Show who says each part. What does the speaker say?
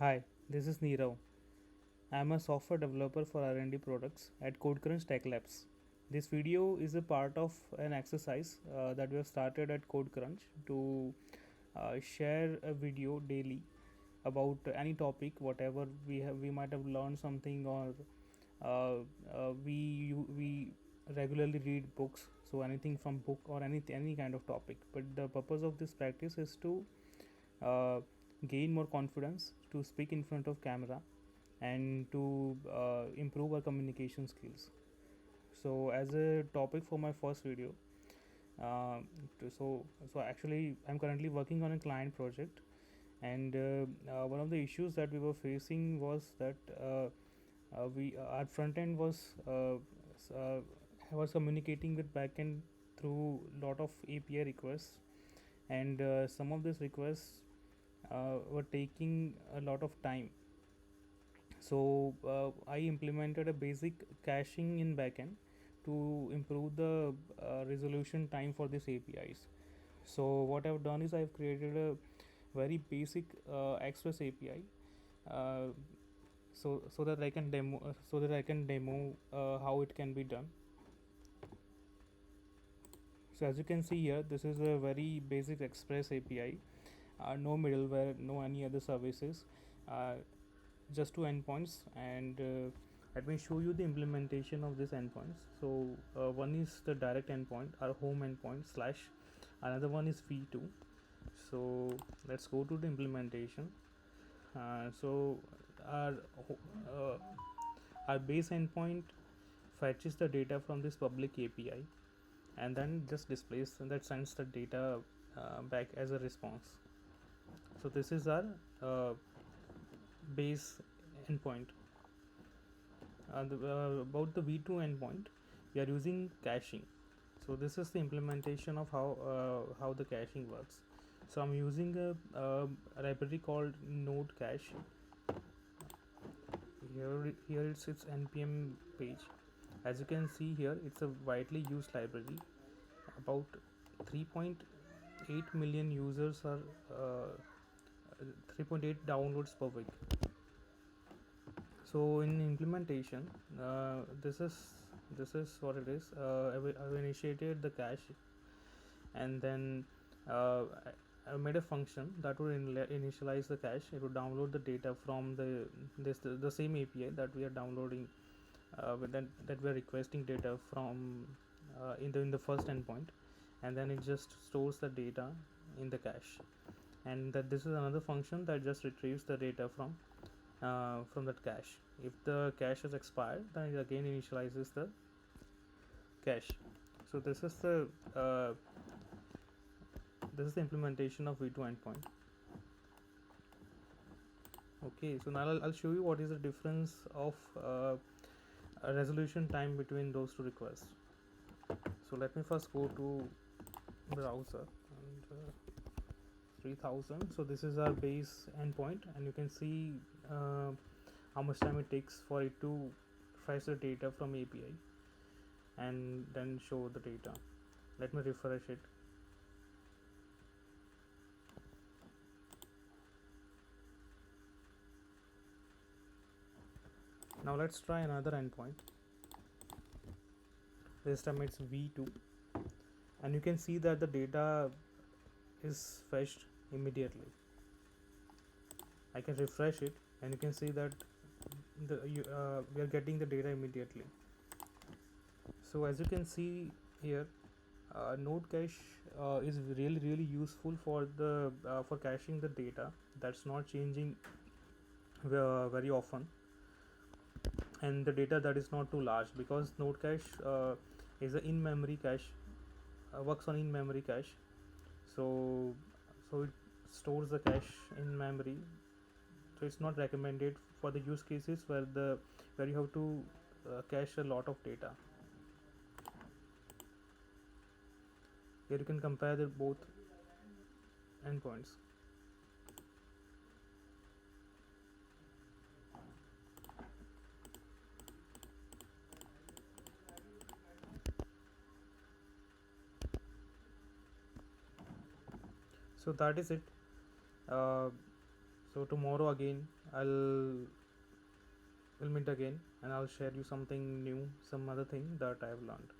Speaker 1: Hi, this is Neerav. I am a software developer for R&D products at CodeCrunch Tech Labs. This video is a part of an exercise that we have started at CodeCrunch to share a video daily about any topic, whatever we might have learned something, or we regularly read books, so anything from book or any kind of topic. But the purpose of this practice is to uh, gain more confidence to speak in front of camera and to improve our communication skills. So as a topic for my first video, uh, so actually I'm currently working on a client project, and one of the issues that we were facing was that we our front end was communicating with backend through lot of API requests, and some of these requests were taking a lot of time. So I implemented a basic caching in backend to improve the resolution time for these APIs. So what I've done is I've created a very basic Express API, uh, so that I can demo how it can be done. So as you can see here, this is a very basic Express API, no middleware, no any other services. Uh, just two endpoints, and let me show you the implementation of these endpoints. So one is the direct endpoint, our home endpoint slash, another one is v2. So let's go to the implementation. So our uh, our base endpoint fetches the data from this public API and then just displays, and that sends the data back as a response. So this is our uh, base endpoint. About the v2 endpoint, we are using caching. So this is the implementation of how the caching works. So I'm using a library called NodeCache. Here it's its npm page. As you can see here, it's a widely used library. About 3.8 million users are 3.8 downloads per week. So in implementation, this is what it is. I've initiated the cache, and then I made a function that would initialize the cache. It would download the data from the same API that we are downloading, that we are requesting data from in the first endpoint, and then it just stores the data in the cache, and that this is another function that just retrieves the data from that cache. If the cache is expired, then it again initializes the cache. So this is the implementation of v2 endpoint. Okay, so now I'll show you what is the difference of a resolution time between those two requests. So let me first go to browser, and 3000. So this is our base endpoint, and you can see how much time it takes for it to fetch the data from API and then show the data. Let me refresh it. Now let's try another endpoint. This time it's v2, and you can see that the data is fetched immediately. I can refresh it, and you can see that we are getting the data immediately. So as you can see here, NodeCache is really useful for caching the data that's not changing very often, and the data that is not too large, because NodeCache is an in-memory cache, works on in-memory cache. So it stores the cache in memory. So it's not recommended for the use cases where you have to cache a lot of data. Here you can compare the both endpoints. So that is it. uh, So tomorrow again we'll meet again, and I'll share you something new, some other thing that I've learned.